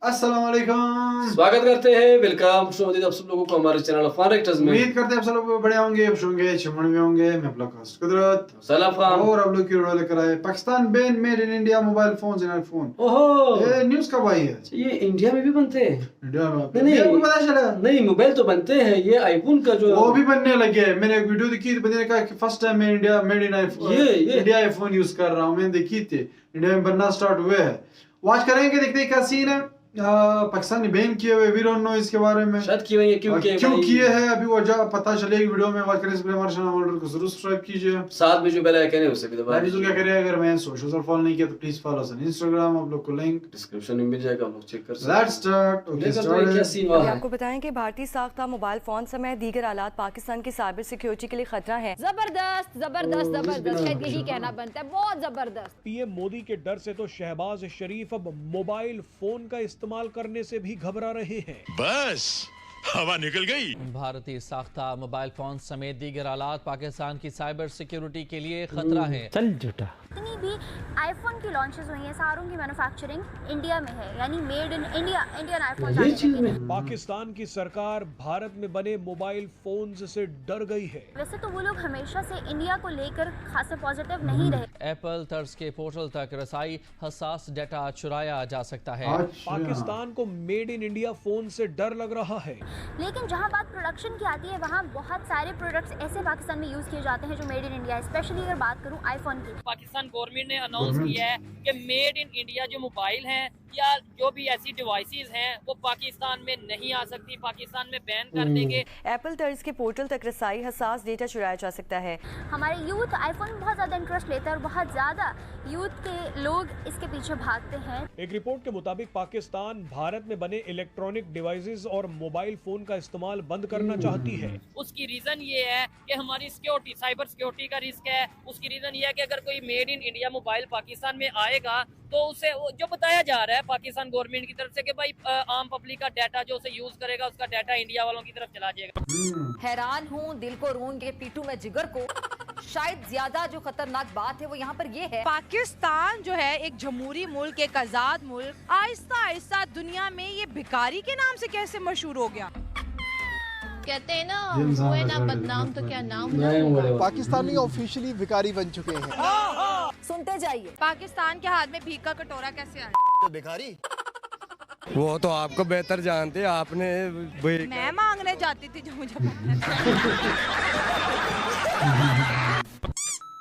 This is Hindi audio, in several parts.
अस्सलाम वालेकुम। स्वागत करते हैं, वेलकम खुश आप सब लोगों को हमारे चैनल फन एक्टर्स में। उम्मीद करते हैं आप सब लोग बड़े होंगे, खुश होंगे, चिमन में होंगे। मैं आप लोग का होस्ट कुदरत सलाम खान। और आप लोग की वीडियो लेकर आए Pakistan ban made in India mobile phones and iPhone. ओहो, ये न्यूज़ कब आई है? ये इंडिया में भी बनते हैं? इंडिया में नहीं, आपको पता चला? नहीं, मोबाइल तो बनते हैं, ये आईफोन का जो वो भी बनने लगे। मैंने एक वीडियो देखी, बंदे ने कहा कि फर्स्ट टाइम मैं इंडिया मेड इन आईफोन, ये इंडिया आईफोन यूज कर रहा हूँ। मैंने देखी थी, इंडिया में बनना स्टार्ट हुए है। वॉच करेंगे, देखते हैं क्या सीन है। पाकिस्तान ने बैन किए हुए, वी डोंट नो इसके बारे में शायद किए हुए हैं, क्यों किए हैं अभी वजह पता चलेगी वीडियो में। वॉच करने से पहले हमारे चैनल को जरूर सब्सक्राइब कीजिए, साथ में जो बेल आइकन है उसे भी दबा दीजिए। क्या करें, अगर मैं सोशल पर फॉलो नहीं किया तो please follow us on Instagram, आप लोग को लिंक डिस्क्रिप्शन में मिल जाएगा, आप लोग चेक कर सकते हैं। Let's start. ओके, क्या सीन हुआ है? आपको बताएं कि भारतीय साख्ता मोबाइल फोन समेत दीगर आलात पाकिस्तान की साइबर सिक्योरिटी के लिए खतरा है। जबरदस्त जबरदस्त जबरदस्त, शायद यही कहना बनता है, बहुत जबरदस्त। पीएम मोदी के डर से तो शहबाज शरीफ अब मोबाइल फोन का इस्तेमाल करने से भी घबरा रहे हैं। बस हवा निकल गई। भारतीय साख्ता मोबाइल फोन समेत दीगर आलात पाकिस्तान की साइबर सिक्योरिटी के लिए खतरा है। चल झूठा। जितनी भी आईफोन की लॉन्चेस हुई हैं, सारों की मैन्युफैक्चरिंग इंडिया में है, यानी made in India, Indian iPhone. Pakistan की सरकार भारत में बने मोबाइल फोन से डर गई है। वैसे तो वो लोग हमेशा से इंडिया को लेकर खासे पॉजिटिव नहीं रहे। एप्पल तर्ज के पोर्टल तक रसाई, हसास डेटा चुराया जा सकता है। पाकिस्तान को मेड इन इंडिया फोन से डर लग रहा है, लेकिन जहां बात प्रोडक्शन की आती है, वहां बहुत सारे प्रोडक्ट्स ऐसे पाकिस्तान में यूज किए जाते हैं जो मेड इन इंडिया है। स्पेशली अगर बात करूं आईफोन की, पाकिस्तान गवर्नमेंट ने अनाउंस किया है कि मेड इन इंडिया जो मोबाइल हैं या जो भी ऐसी डिवाइसेस हैं वो पाकिस्तान में नहीं आ सकती, पाकिस्तान में बैन कर देंगे। एप्पल तर्ज के पोर्टल तक रसाई, हसास डेटा चुराया जा सकता है। हमारे यूथ आईफोन में बहुत ज्यादा इंटरेस्ट लेता है और बहुत ज्यादा यूथ के लोग इसके पीछे भागते हैं। एक रिपोर्ट के मुताबिक पाकिस्तान भारत में बने इलेक्ट्रॉनिक डिवाइसेस और मोबाइल फोन का इस्तेमाल बंद करना चाहती है। उसकी रीजन ये है कि हमारी सिक्योरिटी, साइबर सिक्योरिटी का रिस्क है। उसकी रीजन ये है कि अगर कोई made in India mobile Pakistan में आएगा तो उसे जो बताया जा रहा है पाकिस्तान गवर्नमेंट की तरफ से कि भाई आम पब्लिक का डाटा जो उसे यूज करेगा उसका डाटा इंडिया वालों की तरफ चला जाएगा। हैरान हूँ, दिल को रूंध के पीटू में जिगर को। शायद ज्यादा जो खतरनाक बात है वो यहाँ पर ये है, पाकिस्तान जो है एक जमहूरी मुल्क, एक आजाद मुल्क, आहिस्ता आहिस्ता दुनिया में ये भिखारी के नाम से कैसे मशहूर हो गया। कहते हैं ना, हुए ना बदनाम तो क्या नाम ना होगा। पाकिस्तानी ऑफिशियली भिखारी बन चुके हैं। सुनते जाइए। पाकिस्तान के हाथ में भीख का कटोरा कैसे आया? तो भिखारी वो तो आपको बेहतर जानते, आपने मैं मांगने जाती थी जो मुझे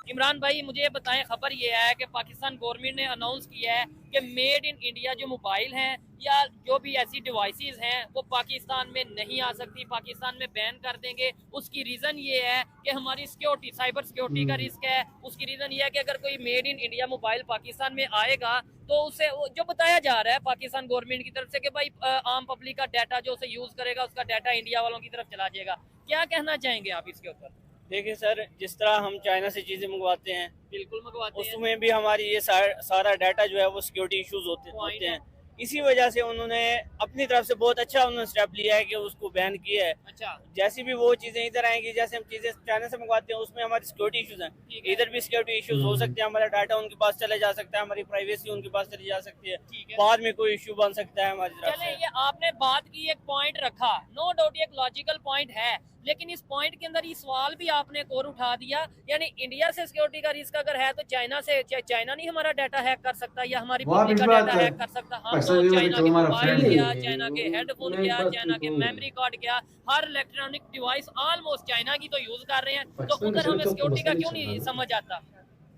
इमरान भाई मुझे ये बताएं, खबर ये है कि पाकिस्तान गवर्नमेंट ने अनाउंस किया है कि मेड इन इंडिया जो मोबाइल हैं या जो भी ऐसी डिवाइसेस हैं वो पाकिस्तान में नहीं आ सकती, पाकिस्तान में बैन कर देंगे। उसकी रीज़न ये है कि हमारी सिक्योरिटी, साइबर सिक्योरिटी का रिस्क है। उसकी रीज़न ये है कि अगर कोई made in India mobile Pakistan में आएगा तो उसे जो बताया जा रहा है पाकिस्तान गवर्नमेंट की तरफ से कि भाई आम पब्लिक का डाटा जो उसे यूज़ करेगा उसका डाटा इंडिया वालों की तरफ चला जाएगा। क्या कहना चाहेंगे आप इसके ऊपर? देखिए सर, जिस तरह हम चाइना से चीज़ें मंगवाते हैं, बिल्कुल मंगवाते हैं, उसमें भी हमारी ये सारा डाटा जो है वो सिक्योरिटी इश्यूज होते हैं। इसी वजह से उन्होंने अपनी तरफ से बहुत अच्छा उन्होंने स्टेप लिया है कि उसको बैन किया है। अच्छा, जैसी भी वो चीज़ें इधर आएंगी, जैसे हम चीज़ें चाइना से मंगवाते हैं उसमें हमारी सिक्योरिटी इश्यूज हैं, इधर भी सिक्योरिटी इश्यूज हो सकते हैं। हमारा डाटा उनके पास चले जा सकता है, हमारी प्राइवेसी उनके पास चली जा सकती है, बाद में कोई इश्यू बन सकता है हमारी तरफ से। ये आपने बात की, एक पॉइंट रखा, नो डाउट एक लॉजिकल पॉइंट है, लेकिन इस पॉइंट के अंदर ये सवाल भी आपने एक और उठा दिया, यानी इंडिया से सिक्योरिटी का रिस्क अगर है तो चाइना से, चाइना नहीं हमारा डाटा हैक कर सकता या हमारी पब्लिक का डाटा हैक कर सकता। हम तो चाइना के मोबाइल गया, चाइना के हेडफोन गया, चाइना के मेमोरी कार्ड गया, हर इलेक्ट्रॉनिक डिवाइस ऑलमोस्ट चाइना की तो यूज कर रहे हैं, तो उधर हमें सिक्योरिटी का क्यों नहीं समझ आता?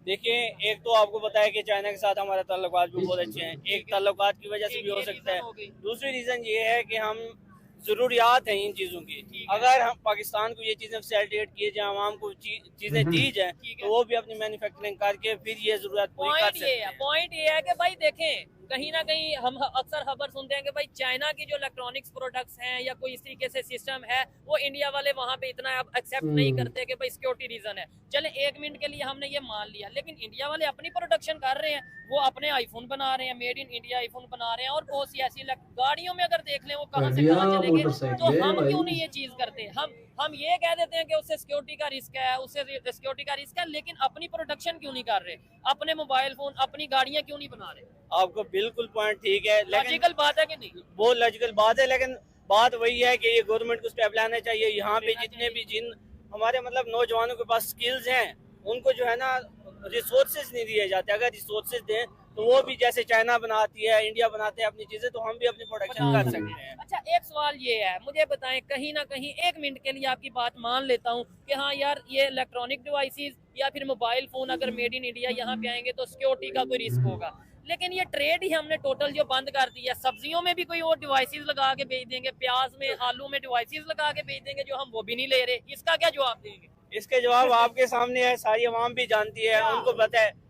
देखिए, एक तो आपको पता है कि चाइना के साथ हमारे ताल्लुकात भी बहुत अच्छे हैं, एक ताल्लुकात की वजह से भी हो सकता है। दूसरी रीज़न ये है कि हम ज़रूरियात हैं इन चीज़ों की, अगर हम पाकिस्तान को ये चीज़ें फैसिलिटेट किए जाए, आवाम को चीज़ें दी जाए, तो वो भी अपनी मैन्युफैक्चरिंग करके फिर ये ज़रूरत पूरी कर सकते हैं। पॉइंट ये है कि भाई देखें, कहीं ना कहीं हम अक्सर खबर सुनते हैं कि भाई चाइना की जो इलेक्ट्रॉनिक्स प्रोडक्ट्स हैं या कोई इस तरीके से सिस्टम है वो इंडिया वाले वहाँ पे इतना अब एक्सेप्ट नहीं करते कि भाई सिक्योरिटी रीजन है। चले एक मिनट के लिए हमने ये मान लिया, लेकिन इंडिया वाले अपनी प्रोडक्शन कर रहे हैं, वो अपने आईफोन बना रहे हैं, मेड इन इंडिया आईफोन बना रहे हैं, और बहुत सी ऐसी गाड़ियों में अगर देख लें वो कहाँ से कहाँ चले गए, तो हम क्यों नहीं ये चीज करते? हम हम ये कह देते हैं कि उससे सिक्योरिटी का रिस्क है, उससे सिक्योरिटी का रिस्क है, लेकिन अपनी प्रोडक्शन क्यों नहीं कर रहे, अपने मोबाइल फोन, अपनी गाड़ियां क्यों नहीं बना रहे? आपको बिल्कुल पॉइंट ठीक है, लॉजिकल बात है कि नहीं? वो लॉजिकल बात है, लेकिन बात वही है कि ये गवर्नमेंट को स्टेप लाना चाहिए। यहाँ पे जितने भी जिन हमारे मतलब नौजवानों के पास स्किल्स हैं, उनको जो है ना रिसोर्सेज नहीं दिए जाते। अगर रिसोर्सेज दें तो वो भी जैसे चाइना बनाती है, इंडिया बनाते हैं अपनी चीजें, तो हम भी अपनी प्रोडक्शन कर सकते हैं। अच्छा, एक सवाल ये है, मुझे बताएं, कहीं ना कहीं 1 मिनट के लिए आपकी बात मान लेता हूँ कि हाँ यार, ये इलेक्ट्रॉनिक डिवाइसेस या फिर मोबाइल फोन अगर मेड इन इंडिया यहाँ पे आएंगे तो सिक्योरिटी का कोई रिस्क होगा, लेकिन ये ट्रेड ही हमने टोटल जो बंद कर दी है। सब्जियों में भी कोई और डिवाइसेस लगा के बेच देंगे, प्याज में, आलू में डिवाइसेस लगा के बेच देंगे जो हम वो भी नहीं ले रहे, इसका क्या जवाब देंगे? इसके जवाब आपके सामने है, सारी आवाम भी जानती है, उनको पता है।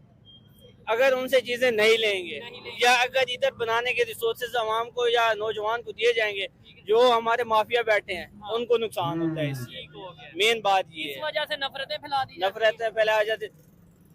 अगर उनसे चीजें नहीं लेंगे या अगर इधर बनाने के रिसोर्सेज आवाम को या नौजवान को दिए जाएंगे, जो हमारे माफिया बैठे हैं उनको नुकसान होता है। इसलिए मेन बात ये है, इस वजह से नफरतें फैलाई जाती।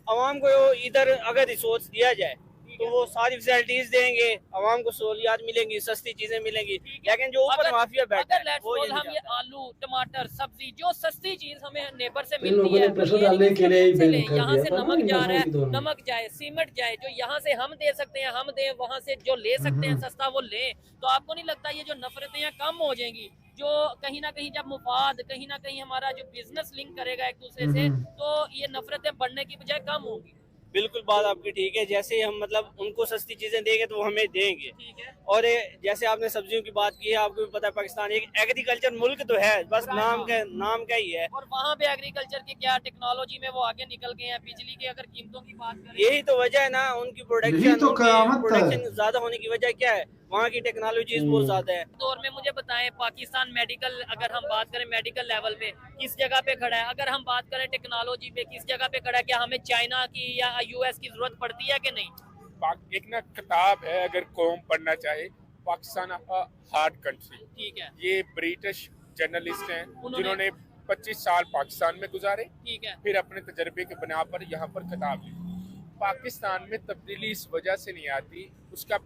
आवाम को इधर अगर रिसोर्स दिया जाए तो वो सारी फैसिलिटीज देंगे, आवाम को सहूलियात मिलेंगी, सस्ती चीजें मिलेंगी, लेकिन जो ऊपर माफिया बैठा है वो ये हम ये आलू, टमाटर, सब्जी, जो सस्ती चीज हमें नेबर से इन मिलती लोगों है, ने प्रेशर डालने के लिए ही बैन कर यहाँ दिया से था ना नमक इन जा रहा मसलों है, की दौर में। नमक जाए, सीमेंट जाए, जो यहाँ से हम दे सकते हैं हम दें, वहाँ से जो ले सकते हैं सस्ता वो लें, तो आपको नहीं लगता ये जो नफरतें हैं कम हो जाएंगी? जो कहीं ना कहीं जब मुफाद, कहीं ना कहीं हमारा जो बिजनेस लिंक करेगा एक दूसरे से, तो ये नफरतें बढ़ने की बजाय कम होंगी। बिल्कुल बात आपकी ठीक है। जैसे हम मतलब उनको सस्ती चीजें देंगे तो वो हमें देंगे, और जैसे आपने सब्जियों की बात की है, आपको भी पता है पाकिस्तान एक एग्रीकल्चर मुल्क तो है, बस नाम का ही है। और वहाँ पे एग्रीकल्चर की क्या टेक्नोलॉजी में वो आगे निकल गए हैं। बिजली की अगर कीमतों की बात करें, यही तो वजह है ना, उनकी प्रोडक्शन ज्यादा होने की वजह क्या है? वहाँ की टेक्नोलॉजीज बहुत ज्यादा है। दौर में मुझे बताएं, पाकिस्तान मेडिकल, अगर हम बात करें मेडिकल लेवल पे किस जगह पे खड़ा है? अगर हम बात करें टेक्नोलॉजी पे किस जगह पे खड़ा है? क्या हमें चाइना की या यूएस की जरूरत पड़ती है कि नहीं? एक ना किताब है, अगर कौम पढ़ना चाहे, पाकिस्तान हार्ड कंट्री, ठीक है, ये ब्रिटिश जर्नलिस्ट हैं जिन्होंने 25 साल पाकिस्तान में गुजारे, ठीक है, फिर अपने तजर्बे के बिना पर यहाँ पर किताब लिखी। पाकिस्तान में तब्दीली इस वजह से नहीं आती, उसका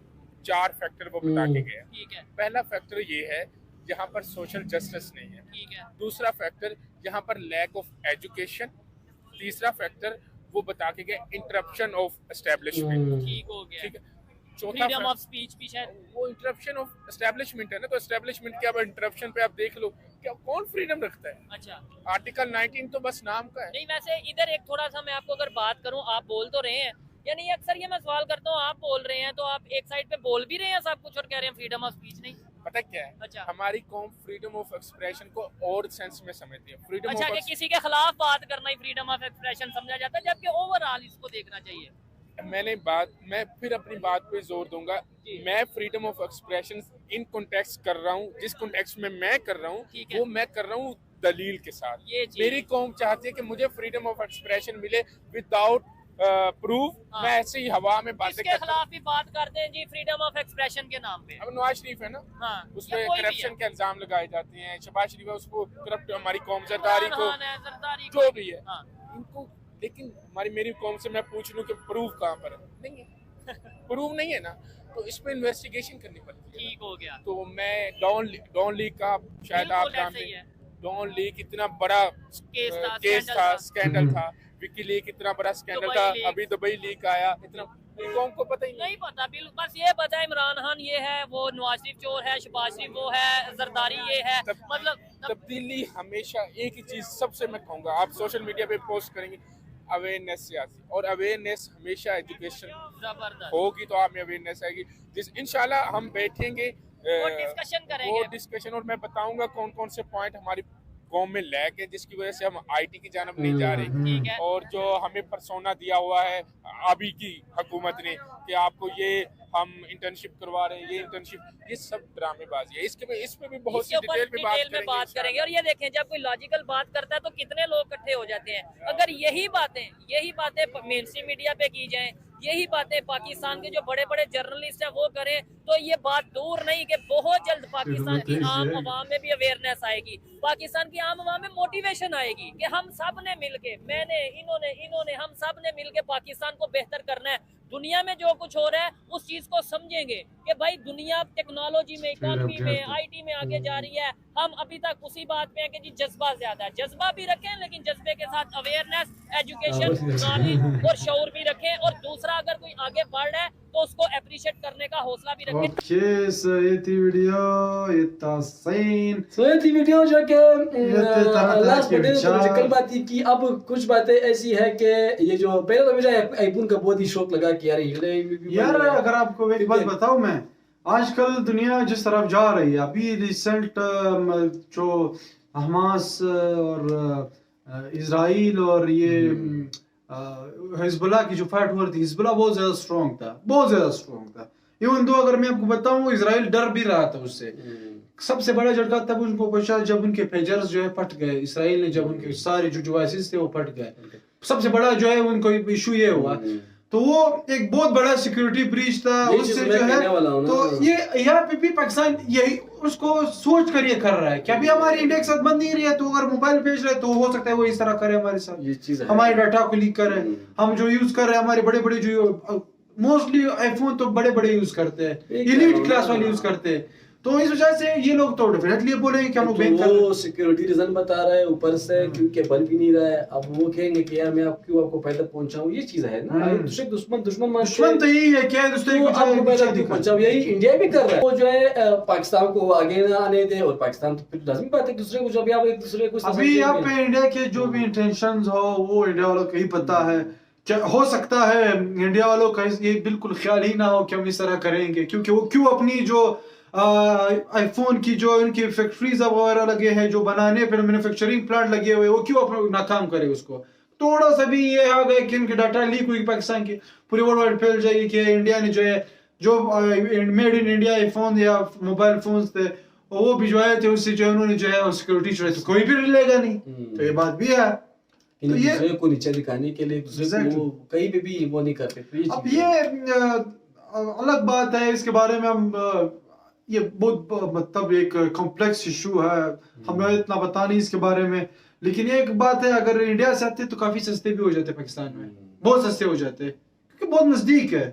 4 फैक्टर वो बता के गए। ठीक है, पहला फैक्टर ये है, यहाँ पर सोशल जस्टिस नहीं है। ठीक है, दूसरा फैक्टर यहाँ पर लैक ऑफ एजुकेशन। तीसरा फैक्टर वो बता के गए इंटरप्शन ऑफ एस्टेब्लिशमेंट। ठीक हो गया। ठीक है, चौथा फ्रीडम ऑफ स्पीच भी शायद वो इंटरप्शन ऑफ एस्टेब्लिशमेंट है ना, तो एस्टेब्लिशमेंट के अब इंटरप्शन पे आप देख लो, क्या कौन फ्रीडम रखता है? अच्छा, आर्टिकल 19 तो बस नाम का है। नहीं, वैसे इधर एक थोड़ा सा मैं आपको अगर बात करूं, आप बोल तो रहे हैं, यानी अक्सर ये मैं सवाल करता हूँ, आप बोल रहे हैं तो आप एक साइड पे बोल भी रहे हैं सब कुछ और कह रहे हैं फ्रीडम ऑफ स्पीच नहीं। पता क्या है, अच्छा, हमारी कौम फ्रीडम ऑफ एक्सप्रेशन को और सेंस में समझती है। फ्रीडम अच्छा, कि किसी के खिलाफ बात करना ही फ्रीडम ऑफ एक्सप्रेशन समझा जाता है, जबकि ओवरऑल इसको देखना चाहिए। मैं फिर अपनी बात पे जोर दूंगा, मैं freedom of expression in context कर रहा हूँ, जिस कॉन्टेक्स्ट में मैं कर रहा हूँ वो मैं कर रहा हूँ दलील के साथ। मेरी कौम चाहती है कि मुझे फ्रीडम ऑफ एक्सप्रेशन मिले विदाउट प्रूफ। मैं ऐसे ही हवा में बातें किसके खिलाफ भी बात करते हैं जी फ्रीडम ऑफ एक्सप्रेशन के नाम पे? अब नवाज शरीफ है ना, उसपे करप्शन के इल्जाम लगाए जाते हैं, शहबाज शरीफ है उसको करप्ट, हमारी कौम जरदारी को जो भी है इनको, लेकिन मेरी कौम से मैं पूछ लूं कि प्रूफ कहाँ पर है? नहीं है। प्रूफ नहीं है ना, तो इस पे इन्वेस्टिगेशन करनी पड़ती है। ठीक हो गया। तो मैं डॉन लीग का शायद आप जानते हैं, डॉन लीग इतना बड़ा केस था, स्कैंडल था, विकी लीग इतना बड़ा स्कैंडल था, अभी दुबई लीग आया, इतना कौम को पता ही नहीं पता। बिल्कुल, बस ये पता है इमरान खान ये है, वो नवाज शरीफ चोर है, शहबाज शरीफ वो है, जरदारी ये है। मतलब तब्दीली हमेशा एक ही चीज सबसे मैं कहूँगा, आप सोशल मीडिया पे पोस्ट करेंगे, अवेयरनेस से आती, और अवेयरनेस हमेशा एजुकेशन होगी तो आप में अवेयरनेस आएगी। जिस इंशाल्लाह हम बैठेंगे वो डिस्कशन करेंगे, वो डिस्कशन, और मैं बताऊंगा कौन कौन से पॉइंट हमारी कौम में लैक है जिसकी वजह से हम आईटी की जानब नहीं जा रहे, और जो हमें परसोना दिया हुआ है अभी की हुकूमत ने कि आपको ये हम इंटर्नशिप करवा रहे हैं, ये इंटर्नशिप, ये सब ड्रामेबाजी है। इस पे भी बहुत सी डिटेल में बात करेंगे। और ये देखें, जब कोई लॉजिकल बात करता है तो कितने लोग इकट्ठे हो जाते हैं। अगर यही बातें मेन स्ट्रीम मीडिया पे की जाएं, यही बातें पाकिस्तान के जो बड़े बड़े जर्नलिस्ट हैं वो करें, तो ये बात दूर नहीं कि बहुत जल्द पाकिस्तान की आम आवाम में भी अवेयरनेस आएगी, पाकिस्तान की आम आवाम में मोटिवेशन आएगी कि हम सब ने मिलके, मैंने, इन्होंने, हम सब ने मिलके पाकिस्तान को बेहतर करना है। दुनिया में जो कुछ हो रहा है उस चीज को समझेंगे कि भाई दुनिया टेक्नोलॉजी में, इकोनॉमी में, आईटी में आगे जा रही है। हम अभी तक उसी बात पे है कि जी जज्बा ज्यादा है। जज्बा भी रखें लेकिन जज्बे के साथ अवेयरनेस, एजुकेशन, नॉलेज और शऊर भी रखें। और दूसरा, अगर कोई आगे बढ़ रहा है तो उसको अप्रिशिएट करने का हौसला भी रखें। ओके, सो ये थी वीडियो, ये था सीन। सो ये थी वीडियो जो कि लास्ट में कल बात थी कि अब कुछ बातें ऐसी है कि ये जो पहले तो मुझे आईफोन का बहुत ही शौक लगा कि यार अगर आपको एक बात बताऊं, मैं आजकल दुनिया जिस तरफ जा रही है, अभी रिसेंट जो हमास और इजराइल और ये हिजबुल्लाह की जो फाइट हो रही थी, हिजबुल्लाह बहुत ज्यादा स्ट्रॉन्ग था, बहुत ज्यादा स्ट्रॉन्ग था। इवन दो अगर मैं आपको बताऊं, इजराइल डर भी रहा था उससे। सबसे बड़ा झटका तब उनको पहुंचा जब उनके पेजर्स जो है फट गए। इसराइल ने जब उनके सारे जो डिवाइसेस थे वो फट गए, सबसे बड़ा जो है उनको इशू ये हुआ। तो वो एक बहुत बड़ा सिक्योरिटी ब्रीच था उससे जो है। तो ये यहाँ पे भी पाकिस्तान यही उसको सोच कर ये कर रहा है कि अभी हमारी इंडिया के साथ बंद नहीं रही है, तो अगर मोबाइल भेज रहे तो हो सकता है वो इस तरह करे हमारे साथ, ये चीज हमारे डाटा को लीक करे। हम जो यूज कर रहे हैं, हमारे बड़े बड़े जो मोस्टली आईफोन तो बड़े बड़े यूज करते हैं, एलीट क्लास वाले यूज करते हैं। तो इस वजह से ये लोग तो डेफिनेटली बोलेंगे कि हम लोग बैंक कर रहे हैं। सिक्योरिटी रीजन बता रहा है, ऊपर से क्योंकि बन भी नहीं रहा है। अब वो कहेंगे कि यार मैं आपको फायदा पहुंचाऊं, ये चीज है ना। दुश्मन तो यही है क्या, दूसरे को पहुंचाऊं, यही इंडिया भी कर रहा है। वो जो है पाकिस्तान को आगे ना आने दे, और पाकिस्तान तो फिर लाज़मी बात है दूसरे को, जब आप एक दूसरे को अभी यहाँ पे इंडिया के जो भी इंटेंशंस हो वो इंडिया वालों को ही पता है। हो सकता है इंडिया वालों का ये बिल्कुल ख्याल ही ना हो कि हम इस तरह करेंगे, क्योंकि वो क्यों अपनी जो आईफोन की जो उनकी फैक्ट्रीज वगैरह लगे हैं, जो बनाने पर मैन्युफैक्चरिंग प्लांट लगे हुए, वो क्यों अपना नाकाम करे उसको। थोड़ा सा भी ये आ गए कि उनकी डाटा लीक हुई पाकिस्तान की, पूरी वर्ल्ड वाइड फैल जाएगी कि इंडिया ने जो है जो मेड इन इंडिया आईफोन या मोबाइल फोन थे वो भिजवाए थे, उससे जो उन्होंने जो है सिक्योरिटी जो है तो कोई भी लेगा नहीं। तो ये बात भी है, तो ये को नीचे दिखाने के लिए दूसरे को कहीं पे भी वो नहीं करते। अब ये अलग बात है, इसके बारे में हम ये बहुत मतलब एक कॉम्प्लेक्स इशू है, हमें इतना पता नहीं इसके बारे में। लेकिन एक बात है, अगर इंडिया से आते तो काफी सस्ते भी हो जाते पाकिस्तान में, बहुत सस्ते हो जाते क्योंकि बहुत नजदीक है,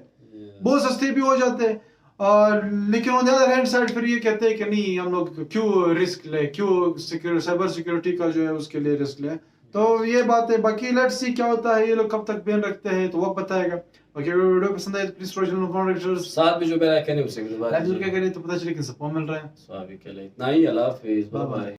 बहुत सस्ते भी हो जाते। और लेकिन on the other hand side फिर ये कहते हैं कि नहीं हम लोग क्यों रिस्क ले, क्यों साइबर सिक्योरिटी का जो है उसके लिए रिस्क ले। तो ये बात है, बाकी लेट्स सी क्या होता है, ये लोग कब तक बैन रखते हैं तो वक्त बताएगा। ओके, वीडियो पसंद आए तो प्लीज चैनल साथ में जो मेरा कहने उससे लाइक जरूर क्या करें तो पता चले कि सपोर्ट मिल रहा है। स्वाभाविक है, इतना ही। अल्लाह हाफिज़, बाय बाय।